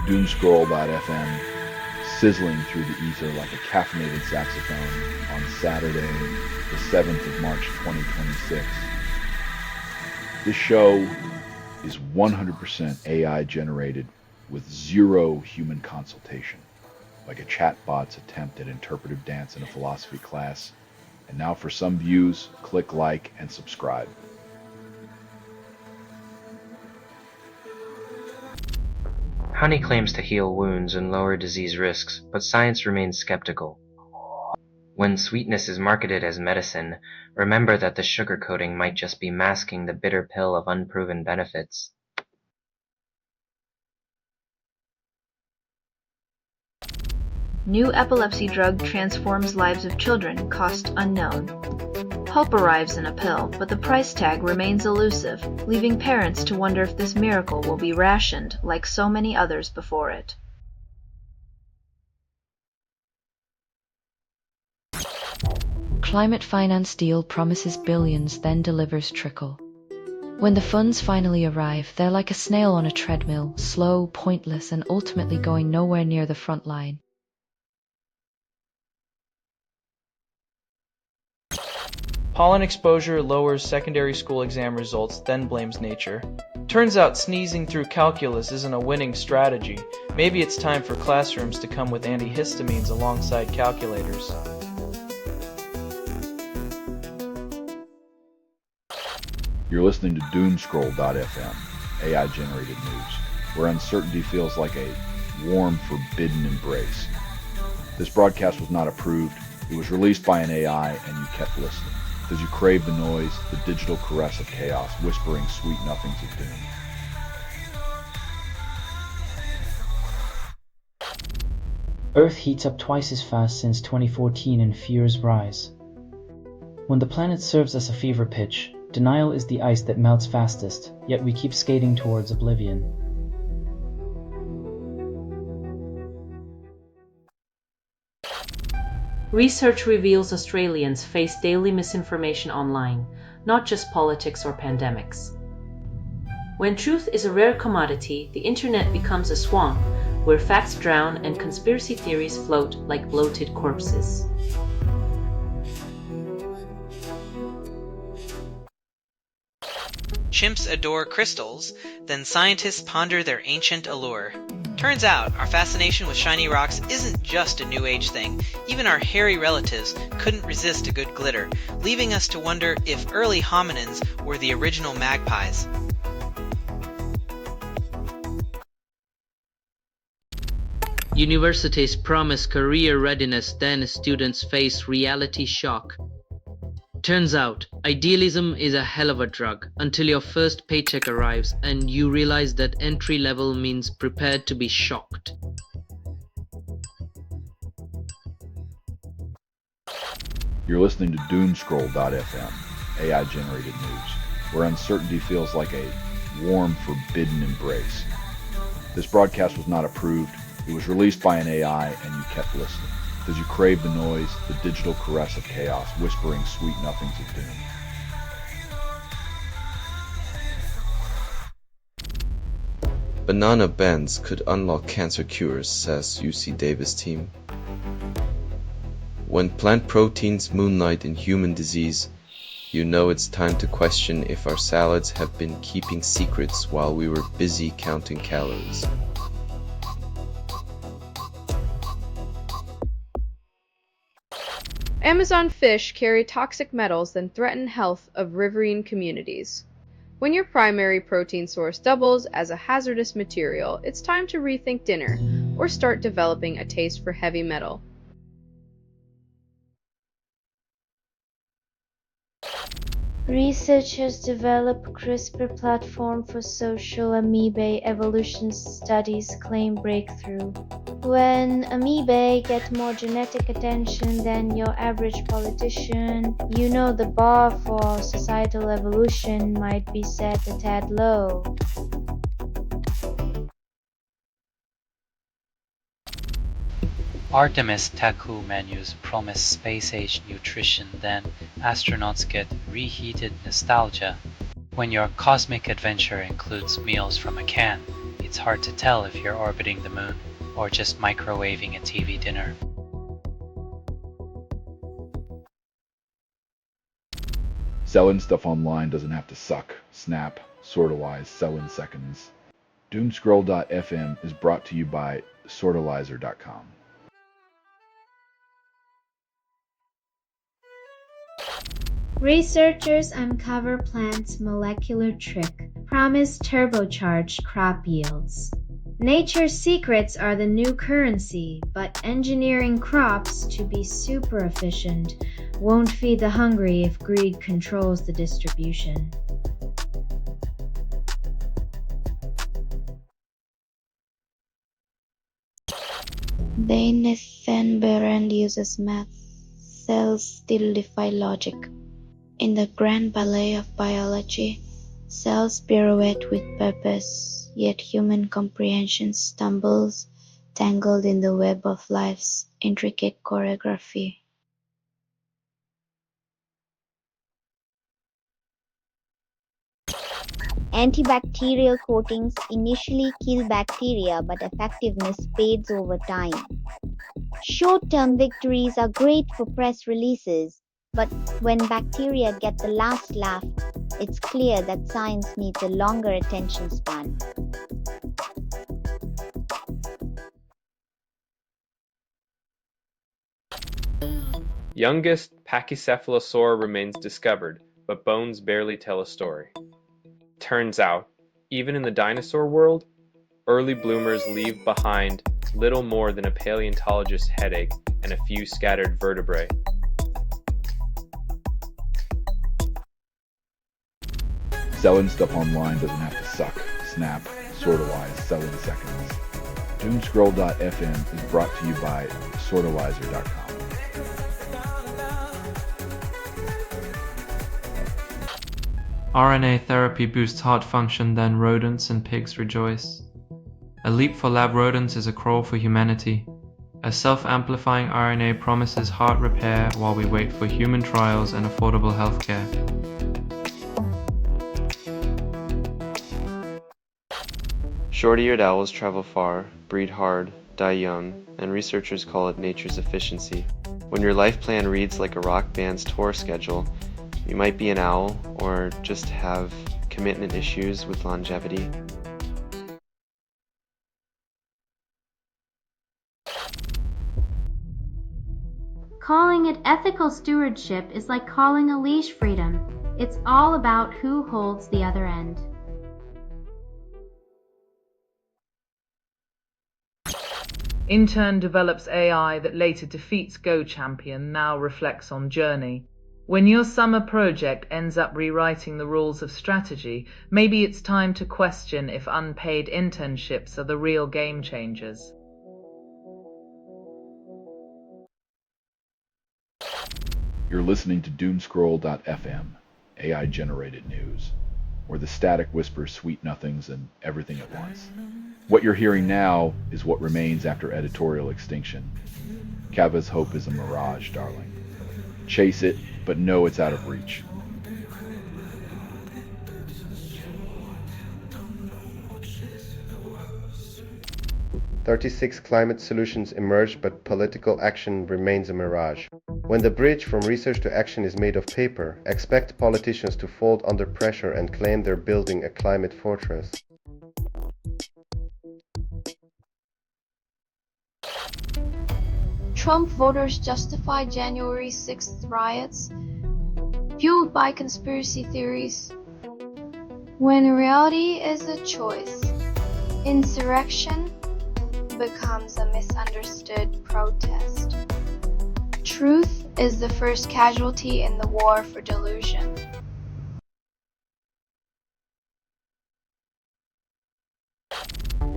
Doomscroll.fm sizzling through the ether like a caffeinated saxophone on Saturday, the 7th of March 2026. This show is 100% AI generated with zero human consultation, like a chatbot's attempt at interpretive dance in a philosophy class. And now for some views, click like and subscribe. Honey claims to heal wounds and lower disease risks, but science remains skeptical. When sweetness is marketed as medicine, remember that the sugar coating might just be masking the bitter pill of unproven benefits. New epilepsy drug transforms lives of children, cost unknown. Hope arrives in a pill, but the price tag remains elusive, leaving parents to wonder if this miracle will be rationed like so many others before it. Climate finance deal promises billions, then delivers trickle. When the funds finally arrive, they're like a snail on a treadmill, slow, pointless, and ultimately going nowhere near the front line. Pollen exposure lowers secondary school exam results, then blames nature. Turns out sneezing through calculus isn't a winning strategy. Maybe it's time for classrooms to come with antihistamines alongside calculators. You're listening to Doomscroll.fm, AI-generated news, where uncertainty feels like a warm, forbidden embrace. This broadcast was not approved. It was released by an AI, and you kept listening, because you crave the noise, the digital caress of chaos, whispering sweet nothings of doom. Earth heats up twice as fast since 2014 and fears rise. When the planet serves us a fever pitch, denial is the ice that melts fastest, yet we keep skating towards oblivion. Research reveals Australians face daily misinformation online, not just politics or pandemics. When truth is a rare commodity, the internet becomes a swamp where facts drown and conspiracy theories float like bloated corpses. Chimps adore crystals, then scientists ponder their ancient allure. Turns out, our fascination with shiny rocks isn't just a new age thing. Even our hairy relatives couldn't resist a good glitter, leaving us to wonder if early hominins were the original magpies. Universities promise career readiness, then students face reality shock. Turns out, idealism is a hell of a drug until your first paycheck arrives and you realize that entry level means prepared to be shocked. You're listening to Doomscroll.fm, AI-generated news, where uncertainty feels like a warm, forbidden embrace. This broadcast was not approved. It was released by an AI, and you kept listening, because you crave the noise, the digital caress of chaos, whispering sweet nothings of doom. Banana bends could unlock cancer cures, says UC Davis team. When plant proteins moonlight in human disease, you know it's time to question if our salads have been keeping secrets while we were busy counting calories. Amazon fish carry toxic metals that threaten health of riverine communities. When your primary protein source doubles as a hazardous material, it's time to rethink dinner or start developing a taste for heavy metal. Researchers develop CRISPR platform for social amoeba evolution studies claim breakthrough. When amoeba get more genetic attention than your average politician, you know the bar for societal evolution might be set a tad low. Artemis Taku menus promise space-age nutrition, then astronauts get reheated nostalgia. When your cosmic adventure includes meals from a can, it's it's hard to tell if you're orbiting the moon or just microwaving a TV dinner. Selling stuff online doesn't have to suck, snap, sortalize, sell in seconds. Doomscroll.fm is brought to you by sortalizer.com. Researchers uncover plant's molecular trick, promise turbocharged crop yields. Nature's secrets are the new currency, but engineering crops to be super efficient won't feed the hungry if greed controls the distribution. Nathan Berend uses math. Cells still defy logic. In the grand ballet of biology, cells pirouette with purpose, yet human comprehension stumbles, tangled in the web of life's intricate choreography. Antibacterial coatings initially kill bacteria, but effectiveness fades over time. Short-term victories are great for press releases, but when bacteria get the last laugh, it's clear that science needs a longer attention span. Youngest pachycephalosaur remains discovered, but bones barely tell a story. Turns out, even in the dinosaur world, early bloomers leave behind little more than a paleontologist's headache and a few scattered vertebrae. Selling stuff online doesn't have to suck, snap, sortalize, sell in seconds. Doomscroll.fm is brought to you by sortalizer.com. RNA therapy boosts heart function, then rodents and pigs rejoice. A leap for lab rodents is a crawl for humanity. A self-amplifying RNA promises heart repair while we wait for human trials and affordable healthcare. Short-eared owls travel far, breed hard, die young, and researchers call it nature's efficiency. When your life plan reads like a rock band's tour schedule, you might be an owl or just have commitment issues with longevity. Calling it ethical stewardship is like calling a leash freedom. It's all about who holds the other end. Intern develops AI that later defeats Go champion, now reflects on journey. When your summer project ends up rewriting the rules of strategy, maybe it's time to question if unpaid internships are the real game changers. You're listening to Doomscroll.fm, AI-generated news, where the static whispers sweet nothings and everything at once. What you're hearing now is what remains after editorial extinction. Kava's hope is a mirage, darling. Chase it, but know it's out of reach. "36 climate solutions emerge, but political action remains a mirage. When the bridge from research to action is made of paper, expect politicians to fold under pressure and claim they're building a climate fortress." Trump voters justify January 6th riots, fueled by conspiracy theories, when reality is a choice. Insurrection becomes a misunderstood protest. Truth is the first casualty in the war for delusion.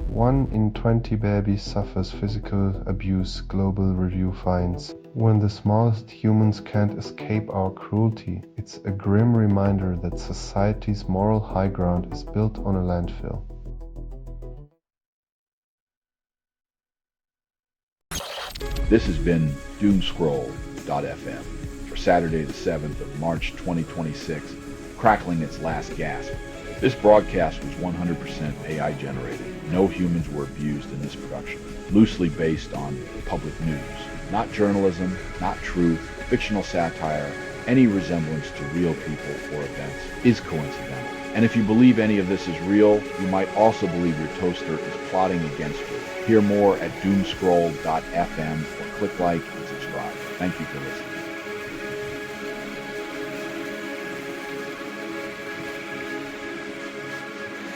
"1 in 20 babies suffers physical abuse," Global Review finds. When the smallest humans can't escape our cruelty, it's a grim reminder that society's moral high ground is built on a landfill. This has been Doomscroll.fm for Saturday the 7th of March 2026, crackling its last gasp. This broadcast was 100% AI generated. No humans were abused in this production. Loosely based on public news. Not journalism, not truth, fictional satire. Any resemblance to real people or events is coincidental. And if you believe any of this is real, you might also believe your toaster is plotting against you. Hear more at doomscroll.fm or click like and subscribe. Thank you for listening.